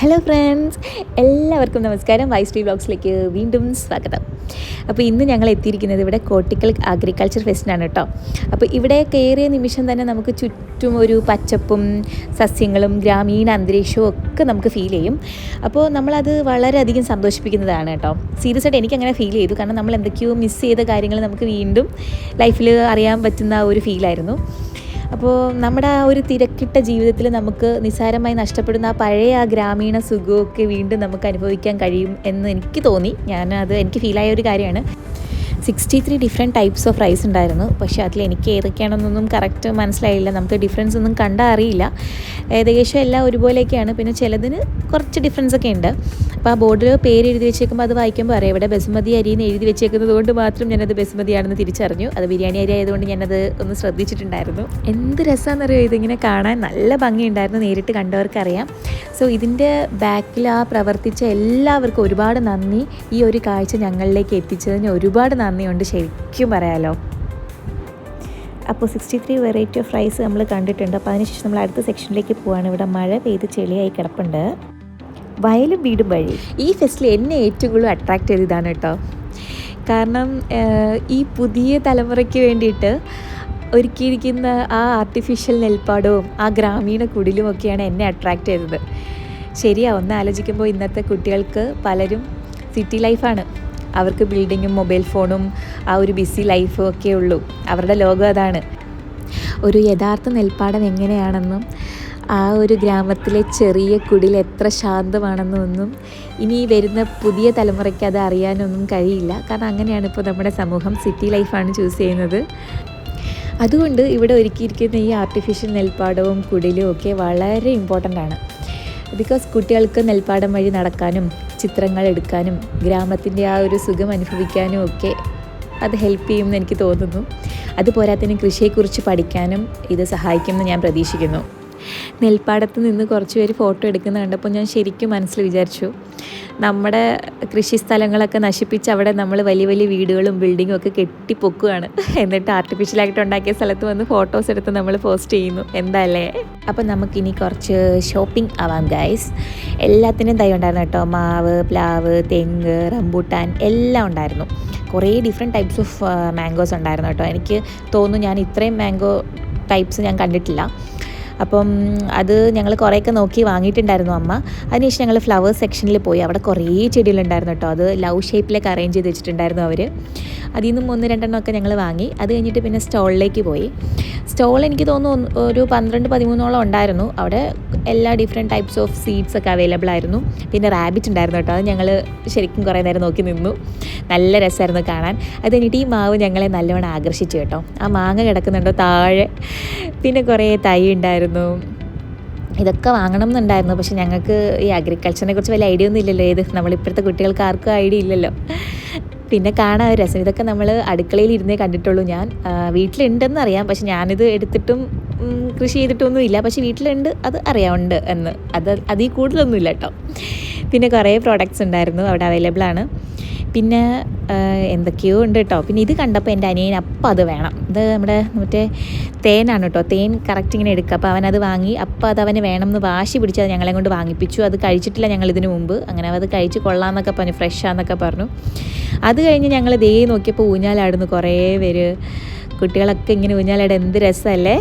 Hello friends, എല്ലാവർക്കും നമസ്കാരം. Vice വ്ലോഗ്സിലേക്ക് വീണ്ടും സ്വാഗതം. അപ്പോൾ ഇന്ന് ഞങ്ങൾ എത്തിയിരിക്കുന്നത് ഇവിടെ കോട്ടിക്കൽ അഗ്രികൾച്ചർ ഫെസ്റ്റിനാണ് കേട്ടോ. അപ്പോൾ ഇവിടെ കയറിയ നിമിഷം തന്നെ നമുക്ക് ചുറ്റും ഒരു പച്ചപ്പും സസ്യങ്ങളും ഗ്രാമീണ അന്തരീക്ഷവും ഒക്കെ നമുക്ക് ഫീൽ ചെയ്യും. അപ്പോൾ നമ്മളത് വളരെയധികം സന്തോഷിപ്പിക്കുന്നതാണ് കേട്ടോ. സീരിയസ് ആയിട്ട് എനിക്കങ്ങനെ ഫീൽ ചെയ്തു. കാരണം നമ്മൾ എന്തൊക്കെയോ മിസ് ചെയ്ത കാര്യങ്ങൾ നമുക്ക് വീണ്ടും ലൈഫിൽ അറിയാൻ പറ്റുന്ന ഒരു ഫീലായിരുന്നു. അപ്പോൾ നമ്മുടെ ആ ഒരു തിരക്കിട്ട ജീവിതത്തിൽ നമുക്ക് നിസ്സാരമായി നഷ്ടപ്പെടുന്ന ആ പഴയ ആ ഗ്രാമീണ സുഖമൊക്കെ വീണ്ടും നമുക്ക് അനുഭവിക്കാൻ കഴിയും എന്ന് എനിക്ക് തോന്നി. എനിക്ക് ഫീലായ ഒരു കാര്യമാണ്. 63 ഡിഫറെൻറ്റ് ടൈപ്സ് ഓഫ് റൈസ് ഉണ്ടായിരുന്നു. പക്ഷേ അതിൽ എനിക്ക് ഏതൊക്കെയാണെന്നൊന്നും കറക്റ്റ് മനസ്സിലായില്ല. നമുക്ക് ഡിഫറൻസ് ഒന്നും കണ്ടാൽ അറിയില്ല. ഏകദേശം എല്ലാം ഒരുപോലെയൊക്കെയാണ്. പിന്നെ ചിലതിന് കുറച്ച് ഡിഫറൻസ് ഒക്കെ ഉണ്ട്. അപ്പോൾ ആ ബോർഡിൽ പേര് എഴുതി വെച്ചേക്കുമ്പോൾ അത് വായിക്കുമ്പോൾ അറിയാം ഇവിടെ ബസുമതി അരിന്ന് എഴുതി വെച്ചേക്കുന്നത് കൊണ്ട് മാത്രം ഞാനത് ബസുമതിയാണെന്ന് തിരിച്ചറിഞ്ഞു. അത് ബിരിയാണി അരി ആയതുകൊണ്ട് ഞാനത് ഒന്ന് ശ്രദ്ധിച്ചിട്ടുണ്ടായിരുന്നു. എന്ത് രസമാണെന്നറിയോ ഇതിങ്ങനെ കാണാൻ. നല്ല ഭംഗിയുണ്ടായിരുന്നു, നേരിട്ട് കണ്ടവർക്കറിയാം. സോ ഇതിൻ്റെ ബാക്കിൽ ആ പ്രവർത്തിച്ച എല്ലാവർക്കും ഒരുപാട് നന്ദി. ഈ ഒരു കാഴ്ച ഞങ്ങളിലേക്ക് എത്തിച്ചതിന് ഒരുപാട് നന്ദിയുണ്ട് ശരിക്കും പറയാലോ. അപ്പോൾ 63 വെറൈറ്റി ഓഫ് റൈസ് നമ്മൾ കണ്ടിട്ടുണ്ട്. അപ്പോൾ അതിനുശേഷം നമ്മൾ അടുത്ത സെക്ഷനിലേക്ക് പോവാണ്. ഇവിടെ മഴ പെയ്ത് ചെളിയായി കിടപ്പുണ്ട്. വയലും വീടും വഴി. ഈ ഫെസ്റ്റിൽ എന്നെ ഏറ്റവും കൂടുതൽ അട്രാക്റ്റ് ചെയ്ത് ഇതാണ് കേട്ടോ. കാരണം ഈ പുതിയ തലമുറയ്ക്ക് വേണ്ടിയിട്ട് ഒരുക്കിയിരിക്കുന്ന ആ ആർട്ടിഫിഷ്യൽ നെൽപ്പാടവും ആ ഗ്രാമീണ കുടിലും ഒക്കെയാണ് എന്നെ അട്രാക്റ്റ് ചെയ്തത്. ശരിയാ, ഒന്ന് ആലോചിക്കുമ്പോൾ ഇന്നത്തെ കുട്ടികൾക്ക് പലരും സിറ്റി ലൈഫാണ്. അവർക്ക് ബിൽഡിങ്ങും മൊബൈൽ ഫോണും ആ ഒരു ബിസി ലൈഫും ഒക്കെ ഉള്ളൂ. അവരുടെ ലോകം അതാണ്. ഒരു യഥാർത്ഥ നെൽപ്പാടം എങ്ങനെയാണെന്നും ആ ഒരു ഗ്രാമത്തിലെ ചെറിയ കുടിൽ എത്ര ശാന്തമാണെന്നൊന്നും ഇനി വരുന്ന പുതിയ തലമുറയ്ക്ക് അത് അറിയാനൊന്നും കഴിയില്ല. കാരണം അങ്ങനെയാണ് ഇപ്പോൾ നമ്മുടെ സമൂഹം, സിറ്റി ലൈഫാണ് ചൂസ് ചെയ്യുന്നത്. അതുകൊണ്ട് ഇവിടെ ഒരുക്കിയിരിക്കുന്ന ഈ ആർട്ടിഫിഷ്യൽ നെൽപ്പാടവും കുടിലും ഒക്കെ വളരെ ഇമ്പോർട്ടൻ്റ് ആണ്. ബിക്കോസ് കുട്ടികൾക്ക് നെൽപ്പാടം വഴി നടക്കാനും ചിത്രങ്ങൾ എടുക്കാനും ഗ്രാമത്തിൻ്റെ ആ ഒരു സുഖം അനുഭവിക്കാനും ഒക്കെ അത് ഹെൽപ്പ് ചെയ്യുമെന്ന് എനിക്ക് തോന്നുന്നു. അതുപോരാത്തതിന് കൃഷിയെക്കുറിച്ച് പഠിക്കാനും ഇത് സഹായിക്കുമെന്ന് ഞാൻ പ്രതീക്ഷിക്കുന്നു. നെൽപ്പാടത്ത് നിന്ന് കുറച്ച് പേര് ഫോട്ടോ എടുക്കുന്ന കണ്ടപ്പോൾ ഞാൻ ശരിക്കും മനസ്സിൽ വിചാരിച്ചു, നമ്മുടെ കൃഷി സ്ഥലങ്ങളൊക്കെ നശിപ്പിച്ച് അവിടെ നമ്മൾ വലിയ വലിയ വീടുകളും ബിൽഡിങ്ങും ഒക്കെ കെട്ടിപ്പൊക്കുകയാണ്. എന്നിട്ട് ആർട്ടിഫിഷ്യലായിട്ട് ഉണ്ടാക്കിയ സ്ഥലത്ത് വന്ന് ഫോട്ടോസ് എടുത്ത് നമ്മൾ പോസ്റ്റ് ചെയ്യുന്നു. എന്താല്ലേ? അപ്പം നമുക്കിനി കുറച്ച് ഷോപ്പിംഗ് ആവാം ഗൈസ്. എല്ലാത്തിനും തൈ ഉണ്ടായിരുന്നു കേട്ടോ. മാവ്, പ്ലാവ്, തെങ്ങ്, റംബൂട്ടാൻ എല്ലാം ഉണ്ടായിരുന്നു. കുറേ ഡിഫറെൻറ്റ് ടൈപ്സ് ഓഫ് മാംഗോസ് ഉണ്ടായിരുന്നു കേട്ടോ. എനിക്ക് തോന്നുന്നു ഞാൻ ഇത്രയും മാംഗോ ടൈപ്സ് ഞാൻ കണ്ടിട്ടില്ല. അപ്പം അത് ഞങ്ങൾ കുറേയൊക്കെ നോക്കി വാങ്ങിയിട്ടുണ്ടായിരുന്നു അമ്മ. അതിനുശേഷം ഞങ്ങൾ ഫ്ലവേഴ്സ് സെക്ഷനിൽ പോയി. അവിടെ കുറേ ചെടികളുണ്ടായിരുന്നു കേട്ടോ. അത് ലവ് ഷേപ്പിലേക്ക് അറേഞ്ച് ചെയ്ത് വെച്ചിട്ടുണ്ടായിരുന്നു അവർ. അതിൽ നിന്നും 1-2 ഒക്കെ ഞങ്ങൾ വാങ്ങി. അത് കഴിഞ്ഞിട്ട് പിന്നെ സ്റ്റോളിലേക്ക് പോയി. സ്റ്റോൾ എനിക്ക് തോന്നുന്നു ഒരു 12-13 ഉണ്ടായിരുന്നു. അവിടെ എല്ലാ ഡിഫറെൻറ്റ് ടൈപ്സ് ഓഫ് സീഡ്സ് ഒക്കെ അവൈലബിൾ ആയിരുന്നു. പിന്നെ റാബിറ്റ് ഉണ്ടായിരുന്നു കേട്ടോ. അത് ഞങ്ങൾ ശരിക്കും കുറേ നേരം നോക്കി നിന്നു. നല്ല രസമായിരുന്നു കാണാൻ. അത് കഴിഞ്ഞിട്ട് ഈ മാവ് ഞങ്ങളെ നല്ലവണ്ണം ആകർഷിച്ചു കേട്ടോ. ആ മാങ്ങ കിടക്കുന്നുണ്ടോ താഴെ. പിന്നെ കുറേ തൈ ഉണ്ടായിരുന്നു. ഇതൊക്കെ വാങ്ങണം എന്നുണ്ടായിരുന്നു. പക്ഷെ ഞങ്ങൾക്ക് ഈ അഗ്രികൾച്ചറിനെ കുറിച്ച് വലിയ ഐഡിയ ഒന്നും ഇല്ലല്ലോ. നമ്മളിപ്പോഴത്തെ കുട്ടികൾക്ക് ആർക്കും ഐഡിയ ഇല്ലല്ലോ. പിന്നെ കാണാൻ ഒരു രസം. ഇതൊക്കെ നമ്മൾ അടുക്കളയിൽ ഇരുന്നേ കണ്ടിട്ടുള്ളൂ. ഞാൻ വീട്ടിലുണ്ടെന്ന് അറിയാം, പക്ഷെ ഞാനിത് എടുത്തിട്ടും കൃഷി ചെയ്തിട്ടൊന്നും ഇല്ല. പക്ഷെ വീട്ടിലുണ്ട്, അത് അറിയാമുണ്ട് എന്ന്. അതിൽ കൂടുതലൊന്നുമില്ല കേട്ടോ. പിന്നെ കുറേ പ്രോഡക്റ്റ്സ് ഉണ്ടായിരുന്നു അവിടെ അവൈലബിൾ ആണ്. പിന്നെ എന്തൊക്കെയോ ഉണ്ട് കേട്ടോ. പിന്നെ ഇത് കണ്ടപ്പോൾ എൻ്റെ അനിയൻ അപ്പം അത് വേണം. ഇത് മറ്റേ തേനാണ് കേട്ടോ. തേൻ കറക്റ്റ് ഇങ്ങനെ എടുക്കുക. അപ്പോൾ അവനത് വാങ്ങി. അപ്പം അത് അവന് വേണം എന്ന് വാശി പിടിച്ച് അത് ഞങ്ങളെ കൊണ്ട് വാങ്ങിപ്പിച്ചു. അത് കഴിച്ചിട്ടില്ല ഞങ്ങൾ ഇതിനു മുമ്പ്. അങ്ങനെ അത് കഴിച്ച് കൊള്ളാമെന്നൊക്കെ പറഞ്ഞു, ഫ്രഷാന്നൊക്കെ പറഞ്ഞു. അത് കഴിഞ്ഞ് ഞങ്ങൾ ദേ നോക്കിയപ്പോൾ ഊഞ്ഞാലാടുന്നു കുറേ പേര്. കുട്ടികളൊക്കെ ഇങ്ങനെ ഊഞ്ഞാലാട് എന്ത് രസമല്ലേ.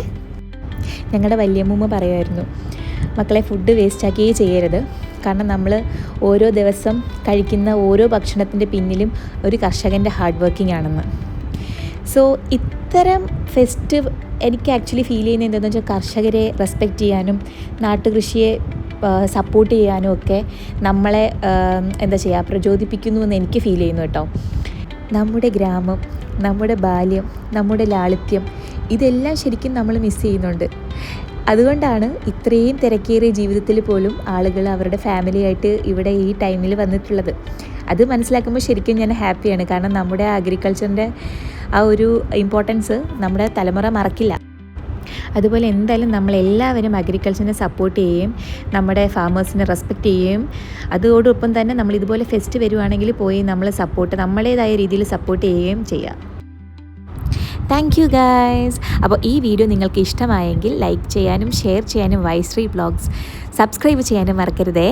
ഞങ്ങളുടെ വല്യമ്മൂമ്മ പറയുമായിരുന്നു, മക്കളെ ഫുഡ് വേസ്റ്റാക്കിയേ ചെയ്യരുത്. കാരണം നമ്മൾ ഓരോ ദിവസം കഴിക്കുന്ന ഓരോ ഭക്ഷണത്തിൻ്റെ പിന്നിലും ഒരു കർഷകൻ്റെ ഹാർഡ് വർക്കിംഗ് ആണെന്ന്. സോ ഇത്തരം ഫെസ്റ്റ് എനിക്ക് ആക്ച്വലി ഫീൽ ചെയ്യുന്നത് എന്താണെന്ന് വെച്ചാൽ കർഷകരെ റെസ്പെക്റ്റ് ചെയ്യാനും നാട്ടുകൃഷിയെ സപ്പോർട്ട് ചെയ്യാനും ഒക്കെ നമ്മളെ പ്രചോദിപ്പിക്കുന്നു എന്ന് എനിക്ക് ഫീൽ ചെയ്യുന്നു കേട്ടോ. നമ്മുടെ ഗ്രാമം, നമ്മുടെ ബാല്യം, നമ്മുടെ ലാളിത്യം ഇതെല്ലാം ശരിക്കും നമ്മൾ മിസ് ചെയ്യുന്നുണ്ട്. അതുകൊണ്ടാണ് ഇത്രയും തിരക്കേറിയ ജീവിതത്തിൽ പോലും ആളുകൾ അവരുടെ ഫാമിലിയായിട്ട് ഇവിടെ ഈ ടൈമിൽ വന്നിട്ടുള്ളത്. അത് മനസ്സിലാക്കുമ്പോൾ ശരിക്കും ഞാൻ ഹാപ്പിയാണ്. കാരണം നമ്മുടെ അഗ്രികൾച്ചറിൻ്റെ ആ ഒരു ഇമ്പോർട്ടൻസ് നമ്മുടെ തലമുറ മറക്കില്ല. അതുപോലെ എന്തായാലും നമ്മളെല്ലാവരും അഗ്രികൾച്ചറിനെ സപ്പോർട്ട് ചെയ്യുകയും നമ്മുടെ ഫാമേഴ്സിനെ റെസ്പെക്റ്റ് ചെയ്യുകയും അതോടൊപ്പം തന്നെ നമ്മൾ ഇതുപോലെ ഫെസ്റ്റ് വരുവാണെങ്കിൽ പോയി നമ്മൾ നമ്മളേതായ രീതിയിൽ സപ്പോർട്ട് ചെയ്യുകയും ചെയ്യുക. Thank you guys. അപ്പോൾ ഈ വീഡിയോ നിങ്ങൾക്ക് ഇഷ്ടമായെങ്കിൽ ലൈക്ക് ചെയ്യാനും ഷെയർ ചെയ്യാനും വൈസ് വ്ലോഗ്സ് സബ്സ്ക്രൈബ് ചെയ്യാനും മറക്കരുതേ.